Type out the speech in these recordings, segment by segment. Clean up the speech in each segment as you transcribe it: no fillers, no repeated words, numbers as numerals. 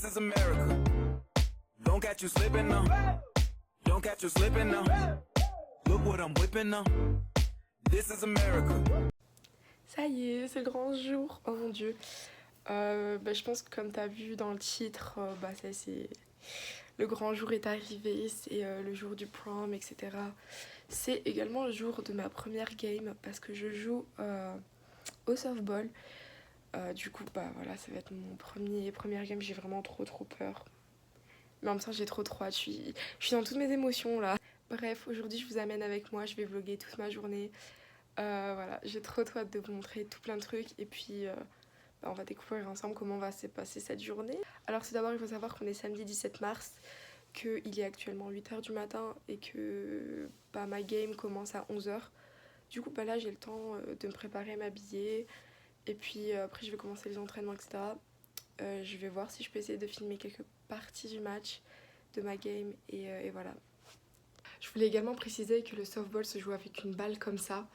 is America. Don't catch you slipping now. Don't catch you slipping now. Look what I'm whipping now. This is America. Ça y est, c'est le grand jour. Oh mon dieu. Je pense que comme t'as vu dans le titre, ça c'est... Le grand jour est arrivé, c'est le jour du prom, etc. C'est également le jour de ma première game parce que je joue au softball. Du coup, voilà, ça va être mon première game. J'ai vraiment trop peur. Mais en même temps, j'ai trop hâte. Je suis dans toutes mes émotions là. Bref, aujourd'hui, je vous amène avec moi. Je vais vlogger toute ma journée. Voilà, j'ai trop hâte de vous montrer tout plein de trucs. Et puis, on va découvrir ensemble comment va se passer cette journée. Alors, tout d'abord, il faut savoir qu'on est samedi 17 mars. Qu'il est actuellement 8h du matin et que ma game commence à 11h. Du coup, là, j'ai le temps de me préparer, m'habiller. Et puis après, je vais commencer les entraînements, etc. Je vais voir si je peux essayer de filmer quelques parties du match, de ma game. Et voilà. Je voulais également préciser que le softball se joue avec une balle comme ça.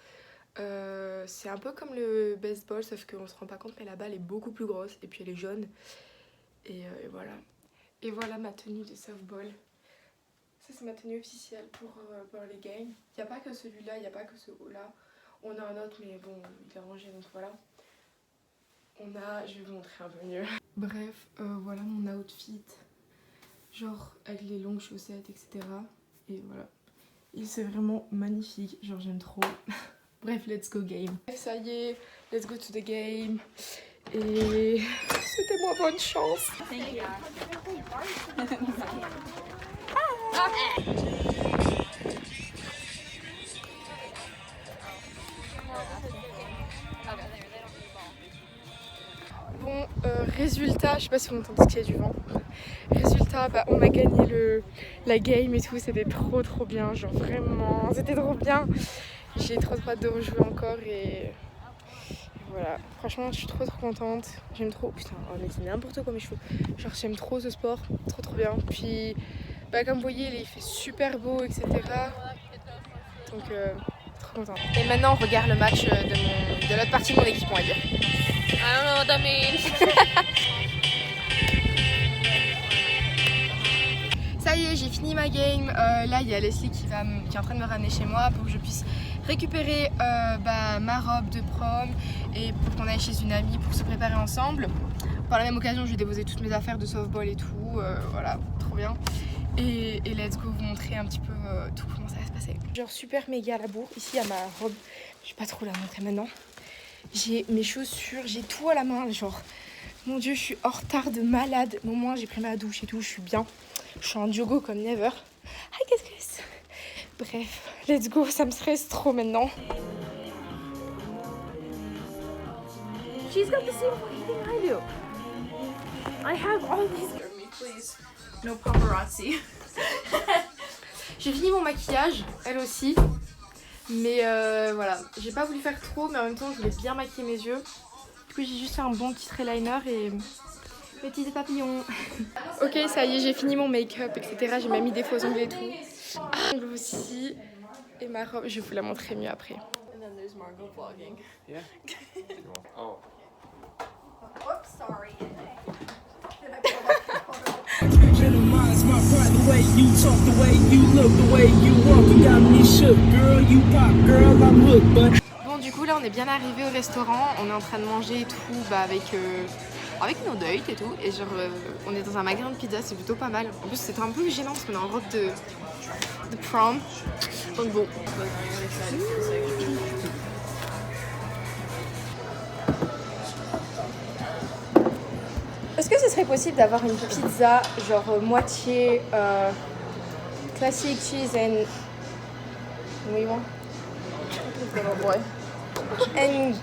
C'est un peu comme le baseball, sauf qu'on se rend pas compte, mais la balle est beaucoup plus grosse. Et puis elle est jaune. Et voilà. Et voilà ma tenue de softball. Ça, c'est ma tenue officielle pour les games. Il n'y a pas que celui-là, il n'y a pas que ce haut-là. On a un autre, mais bon, il est rangé, donc voilà. Je vais vous montrer un peu mieux. Bref, voilà mon outfit. Genre, avec les longues chaussettes, etc. Et voilà. Et c'est vraiment magnifique. Genre, j'aime trop. Bref, let's go game. Ça y est, let's go to the game. Et souhaitez-moi bonne chance. Bon, résultat, je sais pas si vous entendez qu'il y a du vent. Résultat, on a gagné la game et tout, c'était trop bien, genre vraiment, c'était trop bien. J'ai trop hâte de rejouer encore et voilà. Franchement, je suis trop contente. J'aime trop. Putain, mais c'est n'importe quoi mes cheveux. Genre, j'aime trop ce sport, trop bien. Puis, comme vous voyez, il fait super beau, etc. Donc, trop contente. Et maintenant, on regarde le match de l'autre partie de mon équipe, on va dire. I don't know what that means. Ça y est, j'ai fini ma game. Là, il y a Leslie qui est en train de me ramener chez moi pour que je puisse récupérer ma robe de prom et pour qu'on aille chez une amie pour se préparer ensemble. Par la même occasion, je vais déposer toutes mes affaires de softball et tout. Voilà, trop bien. Et let's go vous montrer un petit peu tout comment ça va se passer. Genre super méga à la bourre. Ici, il y a ma robe. Je vais pas trop la montrer maintenant. J'ai mes chaussures, j'ai tout à la main. Genre, mon dieu, je suis en retard de malade. Mais au moins, j'ai pris ma douche et tout, je suis bien. Je suis en yoga comme never. Hi, qu'est-ce que c'est? Bref, let's go, ça me stresse trop maintenant. She's got the same fucking thing I do. I have all these. Me, please. No paparazzi. J'ai fini mon maquillage, elle aussi. Mais voilà, j'ai pas voulu faire trop, mais en même temps, je voulais bien maquiller mes yeux. Du coup, j'ai juste fait un bon petit eyeliner et mes petits papillons. Ok, ça y est, j'ai fini mon make-up, etc. J'ai même mis des faux ongles et tout. Ongles aussi. Et ma robe, je vais vous la montrer mieux après. And then there's Margot vlogging. Yeah. Oh. Oops, sorry. Minimize my pride, the way you talk, the way you look, the way you walk, you got me shook, girl, you pop, girl, I'm hooked, but... Bon, du coup, là, on est bien arrivé au restaurant. On est en train de manger et tout, avec nos dates et tout. Et genre, on est dans un magasin de pizza, c'est plutôt pas mal. En plus, c'était un peu gênant parce qu'on est en robe de prom. Donc bon. Est-ce que ce serait possible d'avoir une pizza, genre moitié classic cheese and... Oui, bon. Good old boy. And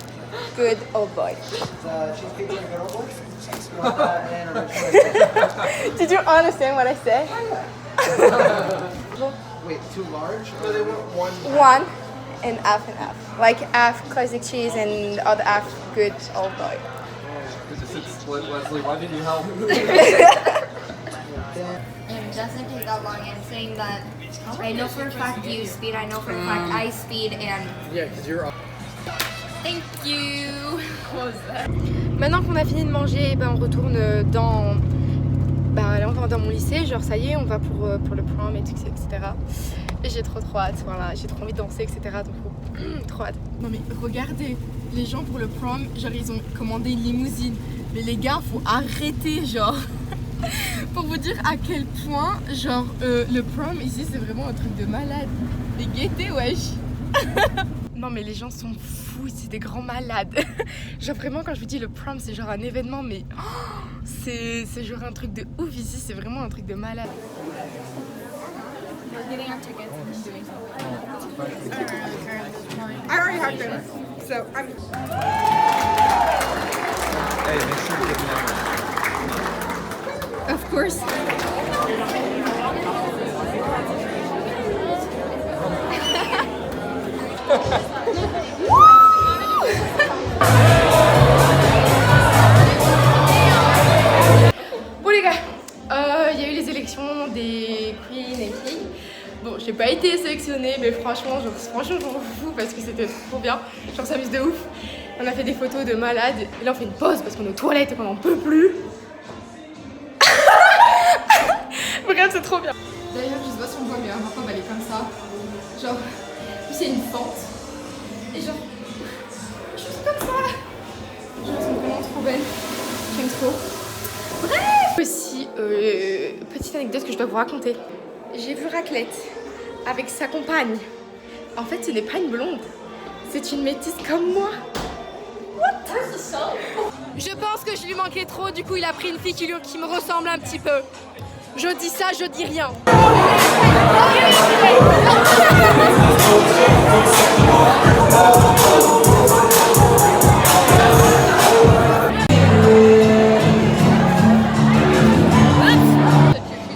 good old boy. Did you understand what I said? Wait, too large? No, they want one. One and half. Like half classic cheese and other half good old boy. Is it split, Leslie? Why did you help? It doesn't take that long and saying that I know for a fact you speed, I know for a fact I speed and Yeah, because you're... thank you. Maintenant qu'on a fini de manger, on retourne dans Bah là on va dans mon lycée, genre ça y est, on va pour le prom et tout, etc. Et j'ai trop hâte, voilà, j'ai trop envie de danser, etc. Donc trop hâte. Non mais regardez, les gens pour le prom, genre ils ont commandé une limousine. Mais les gars, faut arrêter, genre. Pour vous dire à quel point, genre, le prom ici c'est vraiment un truc de malade. Les gaietés, wesh. Non mais les gens sont fous, c'est des grands malades. Genre vraiment quand je vous dis le prom c'est genre un événement mais c'est genre un truc de ouf ici, c'est vraiment un truc de malade. I already have them, so I'm... Hey, make sure to give me that one. Of course. Bon les gars, il y a eu les élections des Queen et King. Bon, j'ai pas été sélectionnée, mais franchement, j'en fous parce que c'était trop bien. Genre, ça s'amuse de ouf. On a fait des photos de malades. Et là, on fait une pause parce qu'on est aux toilettes et qu'on n'en peut plus. Regarde, c'est trop bien. D'ailleurs, je sais pas si on voit, mais ma robe elle est comme ça. Genre, c'est une fente. Et genre, je suis comme ça. Genre, elles sont vraiment trop belles. J'aime trop. Bref! Aussi, petite anecdote que je dois vous raconter. J'ai vu Raclette avec sa compagne. En fait, ce n'est pas une blonde. C'est une métisse comme moi. What? Je pense que je lui manquais trop, du coup il a pris une fille qui me ressemble un petit peu. Je dis ça, je dis rien.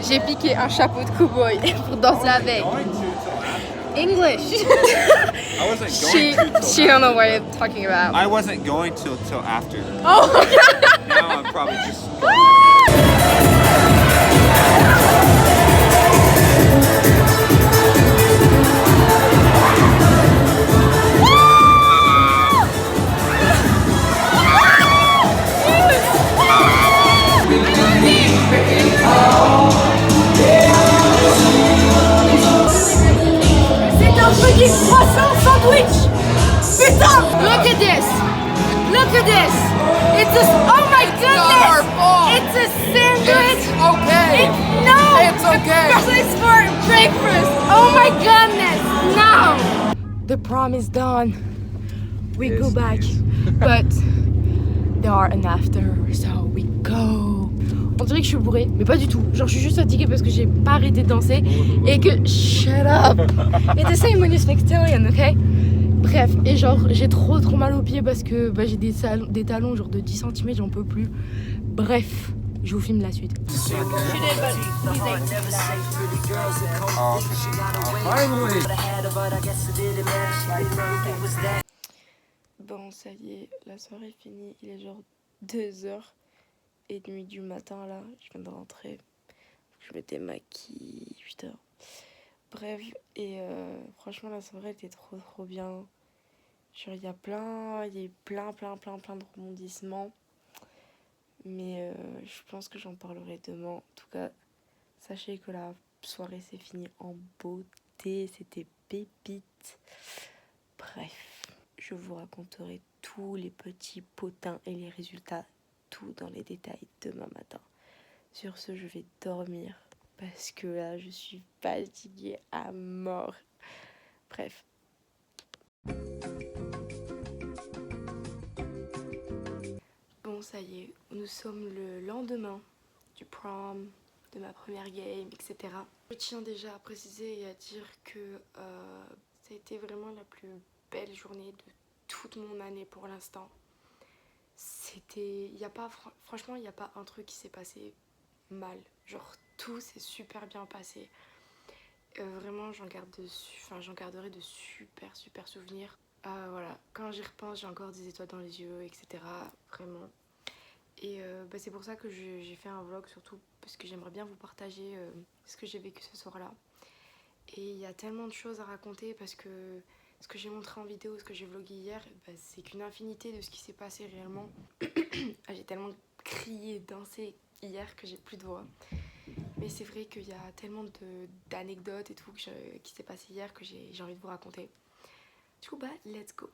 J'ai piqué un chapeau de cow-boy pour danser avec. English. I wasn't going to. She don't know what you're talking about. I wasn't going to till after. Oh. Now I'm probably just. Croissant sandwich! Putain! Look at this! Look at this! It's a... Oh my goodness! It's a sandwich! It's okay. It's okay. It's for breakfast! Oh my goodness! No! The prom is done. We go back. But there are an after, so we go. On dirait que je suis bourrée, mais pas du tout. Genre, je suis juste fatiguée parce que j'ai pas arrêté de danser et que. Shut up! It's the same when you speak Italian, ok? Bref, et genre, j'ai trop mal aux pieds parce que j'ai des talons genre de 10 cm, j'en peux plus. Bref, je vous filme la suite. Bon, ça y est, la soirée est finie. Il est genre 2h30 du matin là, je viens de rentrer. Je me démaquille, 8h. Bref, et franchement la soirée était trop bien. Genre il y a plein de rebondissements. Mais je pense que j'en parlerai demain. En tout cas, sachez que la soirée s'est finie en beauté, c'était pépite. Bref, je vous raconterai tous les petits potins et les résultats, tout dans les détails demain matin. Sur ce, je vais dormir parce que là, je suis fatiguée à mort. Bref. Bon, ça y est, nous sommes le lendemain du prom, de ma première game, etc. Je tiens déjà à préciser et à dire que ça a été vraiment la plus belle journée de toute mon année pour l'instant. Franchement, il n'y a pas un truc qui s'est passé mal. Genre, tout s'est super bien passé. Vraiment, j'en garderai de super souvenirs. Voilà, quand j'y repense, j'ai encore des étoiles dans les yeux, etc. Vraiment. Et c'est pour ça que j'ai fait un vlog, surtout parce que j'aimerais bien vous partager ce que j'ai vécu ce soir-là. Et il y a tellement de choses à raconter parce que ce que j'ai montré en vidéo, ce que j'ai vlogué hier, c'est qu'une infinité de ce qui s'est passé réellement. J'ai tellement crié, dansé hier que j'ai plus de voix. Mais c'est vrai qu'il y a tellement d'anecdotes et tout qui s'est passé hier que j'ai envie de vous raconter. Du coup, bah, let's go.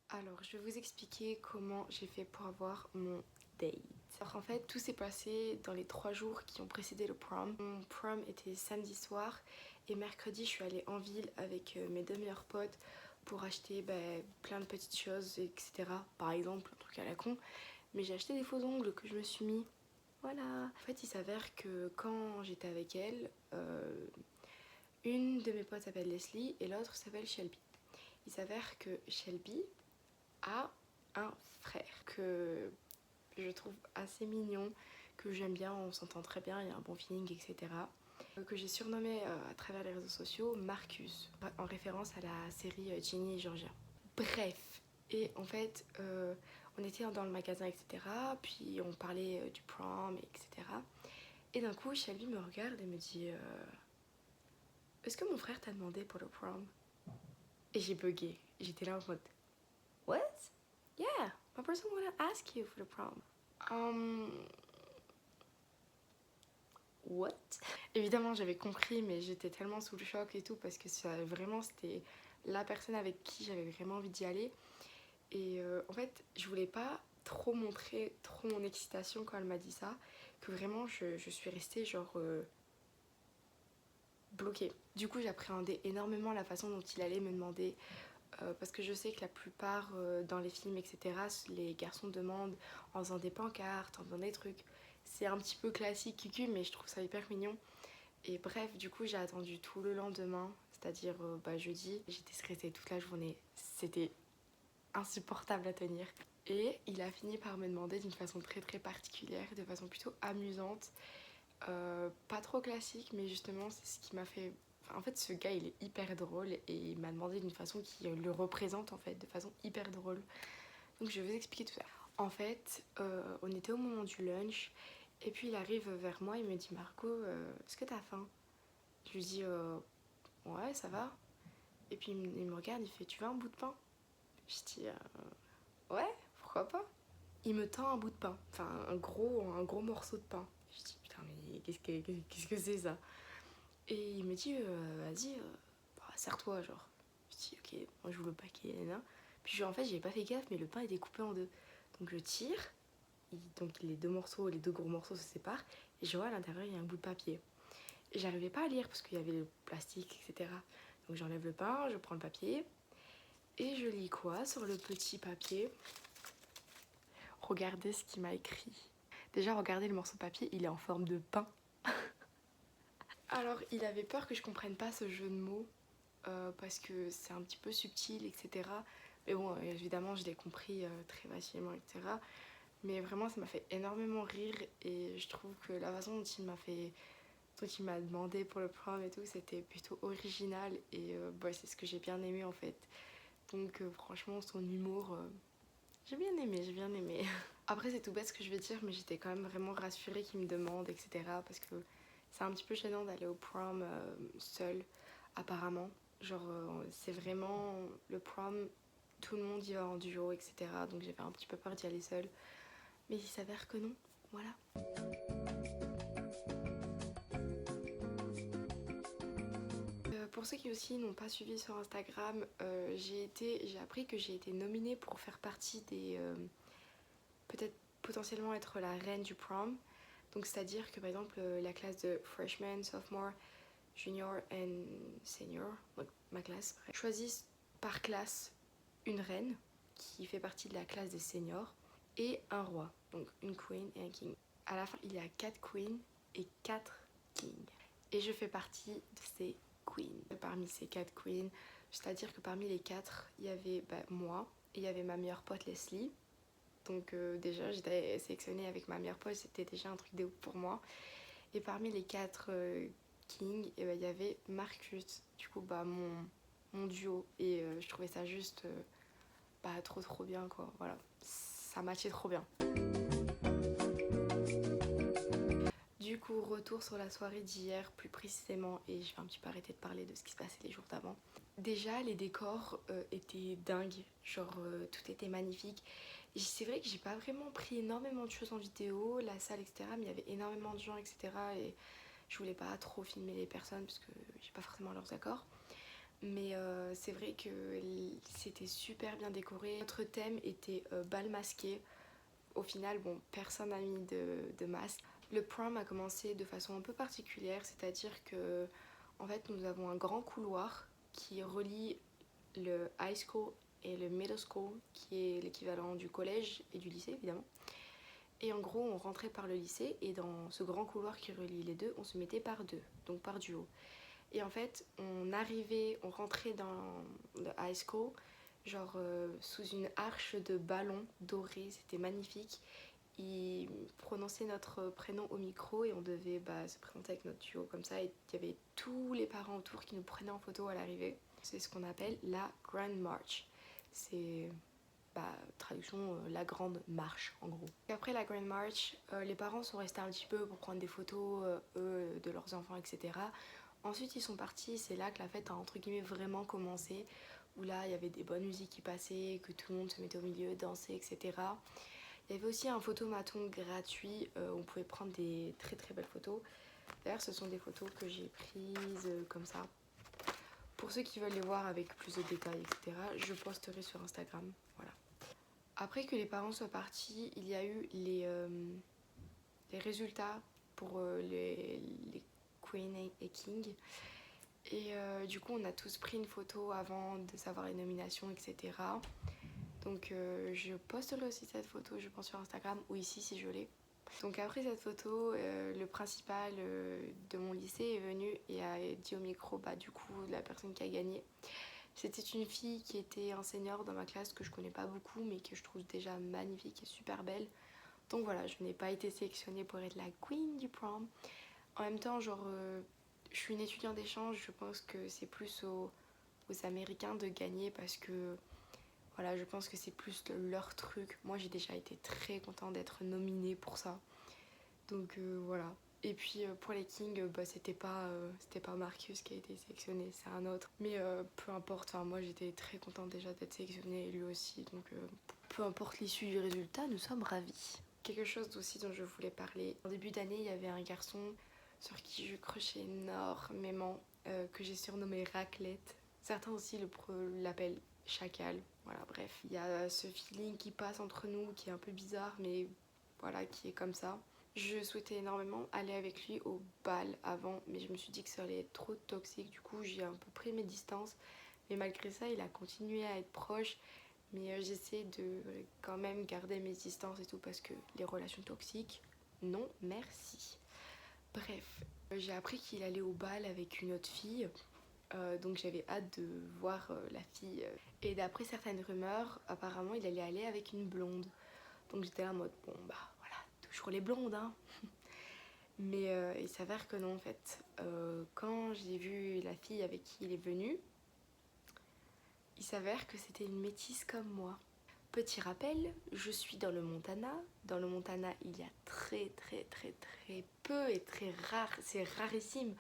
Alors, je vais vous expliquer comment j'ai fait pour avoir mon date. Alors en fait, tout s'est passé dans les 3 jours qui ont précédé le prom. Mon prom était samedi soir et mercredi, je suis allée en ville avec mes 2 meilleurs potes pour acheter plein de petites choses, etc. Par exemple, un truc à la con. Mais j'ai acheté des faux ongles que je me suis mis. Voilà. En fait, il s'avère que quand j'étais avec elle, une de mes potes s'appelle Leslie et l'autre s'appelle Shelby. Il s'avère que Shelby a un frère que je trouve assez mignon, que j'aime bien, on s'entend très bien, il y a un bon feeling, etc. Que j'ai surnommé à travers les réseaux sociaux Marcus, en référence à la série Ginny et Georgia. Bref, et en fait, on était dans le magasin, etc. Puis on parlait du prom, etc. Et d'un coup, Shelby me regarde et me dit est-ce que mon frère t'a demandé pour le prom? Et j'ai bugué. J'étais là en mode what? Yeah, my person wanna ask you for the prom. What? Évidemment, j'avais compris, mais j'étais tellement sous le choc et tout parce que vraiment c'était la personne avec qui j'avais vraiment envie d'y aller. Et en fait, je voulais pas trop montrer mon excitation quand elle m'a dit ça, que vraiment je suis restée genre bloquée. Du coup, j'appréhendais énormément la façon dont il allait me demander. Parce que je sais que la plupart dans les films, etc., les garçons demandent en faisant des pancartes, en faisant des trucs. C'est un petit peu classique, cucu, mais je trouve ça hyper mignon. Et bref, du coup, j'ai attendu tout le lendemain, c'est-à-dire jeudi. J'étais stressée toute la journée. C'était insupportable à tenir. Et il a fini par me demander d'une façon très très particulière, de façon plutôt amusante. Pas trop classique, mais justement, c'est ce qui m'a fait... En fait, ce gars, il est hyper drôle et il m'a demandé d'une façon qui le représente, en fait, de façon hyper drôle. Donc, je vais vous expliquer tout ça. En fait, on était au moment du lunch et puis il arrive vers moi, il me dit « Marco, est-ce que t'as faim ?» Je lui dis « Ouais, ça va. » Et puis il me regarde, il fait « Tu veux un bout de pain ?» Je dis « Ouais, pourquoi pas ?» Il me tend un bout de pain, enfin un gros morceau de pain. Je dis « Putain, mais qu'est-ce que c'est ça ?» Et il me dit vas-y, serre-toi, genre. Je dis ok, moi je vous le paquet, là. Puis en fait, j'avais pas fait gaffe, mais le pain était coupé en 2. Donc je tire, donc les 2 gros morceaux se séparent, et je vois à l'intérieur, il y a un bout de papier. Et j'arrivais pas à lire parce qu'il y avait le plastique, etc. Donc j'enlève le pain, je prends le papier, et je lis quoi sur le petit papier? Regardez ce qu'il m'a écrit. Déjà, regardez le morceau de papier, il est en forme de pain. Alors, il avait peur que je comprenne pas ce jeu de mots parce que c'est un petit peu subtil, etc. Mais bon, évidemment, je l'ai compris très facilement, etc. Mais vraiment, ça m'a fait énormément rire et je trouve que la façon dont il m'a demandé pour le prom et tout, c'était plutôt original et c'est ce que j'ai bien aimé en fait. Donc franchement, son humour, j'ai bien aimé. Après, c'est tout bête ce que je vais dire, mais j'étais quand même vraiment rassurée qu'il me demande, etc. Parce que c'est un petit peu gênant d'aller au prom seul, apparemment. Genre, c'est vraiment le prom, tout le monde y va en duo, etc. Donc j'avais un petit peu peur d'y aller seule. Mais il s'avère que non, voilà. Pour ceux qui aussi n'ont pas suivi sur Instagram, j'ai appris que j'ai été nominée pour faire partie des... peut-être potentiellement être la reine du prom. Donc c'est-à-dire que par exemple la classe de freshman, sophomore, junior et senior, donc ma classe, choisissent par classe une reine qui fait partie de la classe des seniors et un roi, donc une queen et un king. À la fin, il y a 4 queens et 4 kings. Et je fais partie de ces queens. Parmi ces 4 queens, c'est-à-dire que parmi les 4, il y avait moi et il y avait ma meilleure pote Leslie. Donc déjà j'étais sélectionnée avec ma meilleure pote, c'était déjà un truc de ouf pour moi. Et parmi les 4 kings, il y avait Marcus, du coup mon duo. Et je trouvais ça juste trop bien quoi, voilà. Ça matchait trop bien. Du Du coup, retour sur la soirée d'hier plus précisément, et je vais un petit peu arrêter de parler de ce qui se passait les jours d'avant. Déjà, les décors étaient dingues, genre tout était magnifique. C'est vrai que j'ai pas vraiment pris énormément de choses en vidéo, la salle, etc. Mais il y avait énormément de gens, etc. Et je voulais pas trop filmer les personnes parce que j'ai pas forcément leurs accords. Mais c'est vrai que c'était super bien décoré. Notre thème était bal masqué. Au final, bon, personne n'a mis de masque. Le prom a commencé de façon un peu particulière, c'est-à-dire que en fait nous avons un grand couloir qui relie le high school et le middle school, qui est l'équivalent du collège et du lycée évidemment. Et en gros on rentrait par le lycée et dans ce grand couloir qui relie les deux, on se mettait par deux, donc par duo. Et en fait on rentrait dans le high school genre sous une arche de ballons dorés, c'était magnifique. Ils prononçaient notre prénom au micro et on devait se présenter avec notre duo comme ça, et il y avait tous les parents autour qui nous prenaient en photo à l'arrivée. C'est ce qu'on appelle la Grand March. C'est traduction la grande marche en gros. Après la Grand March, les parents sont restés un petit peu pour prendre des photos eux de leurs enfants, etc. Ensuite ils sont partis, c'est là que la fête a entre guillemets vraiment commencé, où là il y avait des bonnes musiques qui passaient, que tout le monde se mettait au milieu, dansait, etc. Il y avait aussi un photomaton gratuit où on pouvait prendre des très très belles photos. D'ailleurs ce sont des photos que j'ai prises comme ça. Pour ceux qui veulent les voir avec plus de détails, etc., je posterai sur Instagram. Voilà. Après que les parents soient partis, il y a eu les résultats pour les Queen et King. Et du coup on a tous pris une photo avant de savoir les nominations, etc. Donc je posterai aussi cette photo, je pense, sur Instagram ou ici si je l'ai. Donc après cette photo, le principal de mon lycée est venu et a dit au micro du coup la personne qui a gagné. C'était une fille qui était enseignante dans ma classe que je connais pas beaucoup mais que je trouve déjà magnifique et super belle. Donc voilà, je n'ai pas été sélectionnée pour être la queen du prom. En même temps, genre, je suis une étudiante d'échange, je pense que c'est plus aux Américains de gagner parce que voilà, je pense que c'est plus leur truc. Moi j'ai déjà été très contente d'être nominée pour ça. Donc voilà. Et puis pour les Kings, c'était pas Marcus qui a été sélectionné, c'est un autre. Mais peu importe, moi j'étais très contente déjà d'être sélectionnée et lui aussi. Donc peu importe l'issue du résultat, nous sommes ravis. Quelque chose aussi dont je voulais parler. En début d'année, il y avait un garçon sur qui je crochais énormément, que j'ai surnommé Raclette. Certains aussi l'appellent Chacal. Voilà, bref. Il y a ce feeling qui passe entre nous qui est un peu bizarre, mais voilà, qui est comme ça. Je souhaitais énormément aller avec lui au bal avant, mais je me suis dit que ça allait être trop toxique. Du coup, j'ai un peu pris mes distances. Mais malgré ça, il a continué à être proche. Mais j'essaie de quand même garder mes distances et tout parce que les relations toxiques, non merci. Bref, j'ai appris qu'il allait au bal avec une autre fille. Donc j'avais hâte de voir la fille. Et d'après certaines rumeurs, apparemment il allait aller avec une blonde. Donc j'étais là en mode bon voilà, toujours les blondes hein. Mais il s'avère que non en fait. Quand j'ai vu la fille avec qui il est venu, il s'avère que c'était une métisse comme moi. Petit rappel, je suis dans le Montana. Dans le Montana, il y a très peu et très rare, c'est rarissime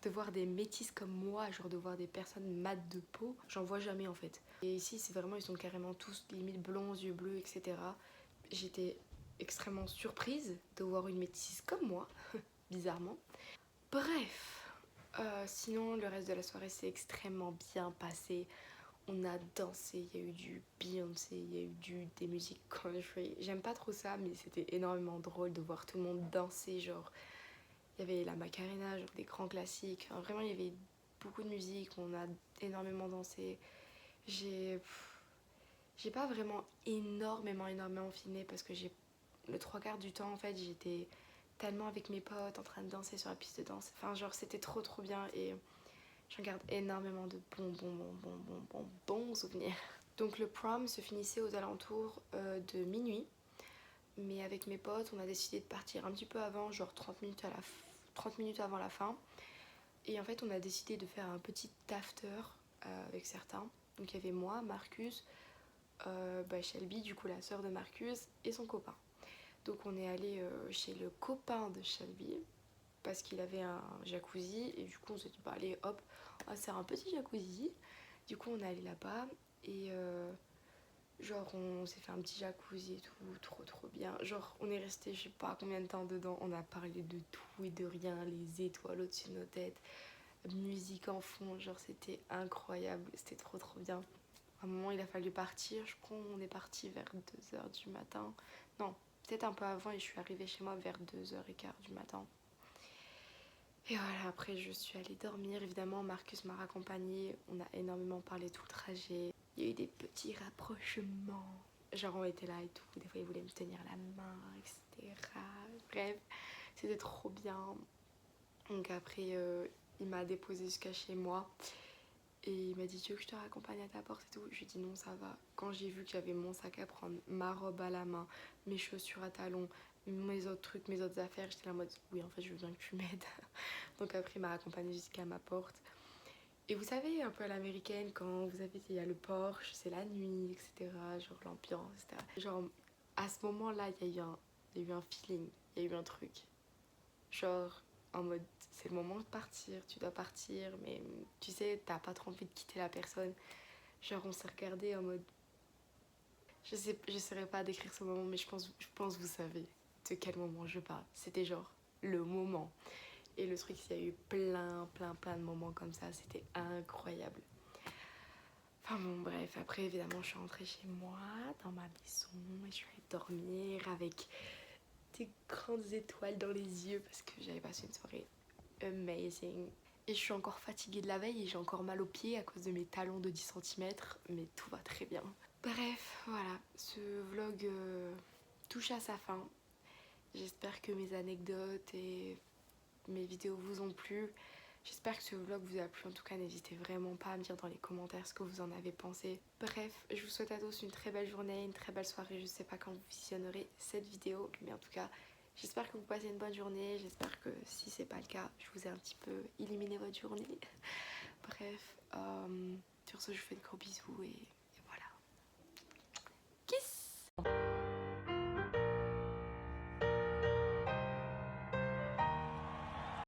de voir des métisses comme moi, genre de voir des personnes mates de peau. J'en vois jamais en fait. Et ici, c'est vraiment, ils sont carrément tous limite blonds, yeux bleus, etc. J'étais extrêmement surprise de voir une métisse comme moi, bizarrement. Bref, sinon le reste de la soirée s'est extrêmement bien passé. On a dansé, il y a eu du Beyoncé, il y a eu des musiques country. J'aime pas trop ça, mais c'était énormément drôle de voir tout le monde danser. Genre, il y avait la Macarena, genre des grands classiques. Enfin, vraiment, il y avait beaucoup de musique, on a énormément dansé. J'ai pas vraiment énormément filmé parce que le 3/4 du temps, en fait, j'étais tellement avec mes potes en train de danser sur la piste de danse. Enfin, genre, c'était trop bien et j'en garde énormément de bons souvenirs. Donc le prom se finissait aux alentours de minuit. Mais avec mes potes, on a décidé de partir un petit peu avant, genre 30 minutes avant la fin. Et en fait, on a décidé de faire un petit after avec certains. Donc il y avait moi, Marcus, Shelby, du coup la sœur de Marcus, et son copain. Donc on est allé chez le copain de Shelby. parce qu'il avait un jacuzzi et du coup on s'est dit bah allez hop, on va se faire un petit jacuzzi. Du coup on est allé là-bas et genre on s'est fait un petit jacuzzi et tout, trop bien. Genre on est resté je sais pas combien de temps dedans, on a parlé de tout et de rien, les étoiles au-dessus de nos têtes, musique en fond, genre c'était incroyable, c'était trop bien. À un moment il a fallu partir, je crois on est parti vers 2h du matin. Non, peut-être un peu avant et je suis arrivée chez moi vers 2h15 du matin. Et voilà, après je suis allée dormir, évidemment Marcus m'a raccompagnée, on a énormément parlé tout le trajet. Il y a eu des petits rapprochements, genre on était là et tout, des fois il voulait me tenir la main, etc. Bref, c'était trop bien. Donc après il m'a déposé jusqu'à chez moi et il m'a dit tu veux que je te raccompagne à ta porte et tout. Je lui ai dit non ça va. Quand j'ai vu que j'avais mon sac à prendre, ma robe à la main, mes chaussures à talons, mes autres trucs, mes autres affaires, j'étais là en mode oui en fait je veux bien que tu m'aides. Donc après il m'a raccompagnée jusqu'à ma porte. Et vous savez un peu à l'américaine quand vous avez, il y a le porche, c'est la nuit, etc. Genre l'ambiance, etc. Genre à ce moment là il y a eu un feeling, il y a eu un truc. Genre en mode c'est le moment de partir, tu dois partir mais tu sais t'as pas trop envie de quitter la personne. Genre on s'est regardé en mode je saurais pas décrire ce moment mais je pense vous savez de quel moment je parle. C'était genre le moment. Et le truc c'est qu'il y a eu plein de moments comme ça, c'était incroyable. Enfin bon bref, après évidemment je suis rentrée chez moi dans ma maison et je suis allée dormir avec des grandes étoiles dans les yeux parce que j'avais passé une soirée amazing. Et je suis encore fatiguée de la veille et j'ai encore mal aux pieds à cause de mes talons de 10 cm, mais tout va très bien. Bref, voilà, ce vlog touche à sa fin. J'espère que mes anecdotes et mes vidéos vous ont plu. J'espère que ce vlog vous a plu. En tout cas, n'hésitez vraiment pas à me dire dans les commentaires ce que vous en avez pensé. Bref, je vous souhaite à tous une très belle journée, une très belle soirée. Je sais pas quand vous visionnerez cette vidéo, mais en tout cas, j'espère que vous passez une bonne journée. J'espère que si c'est pas le cas, je vous ai un petit peu éliminé votre journée. Bref, sur ce, je vous fais de gros bisous et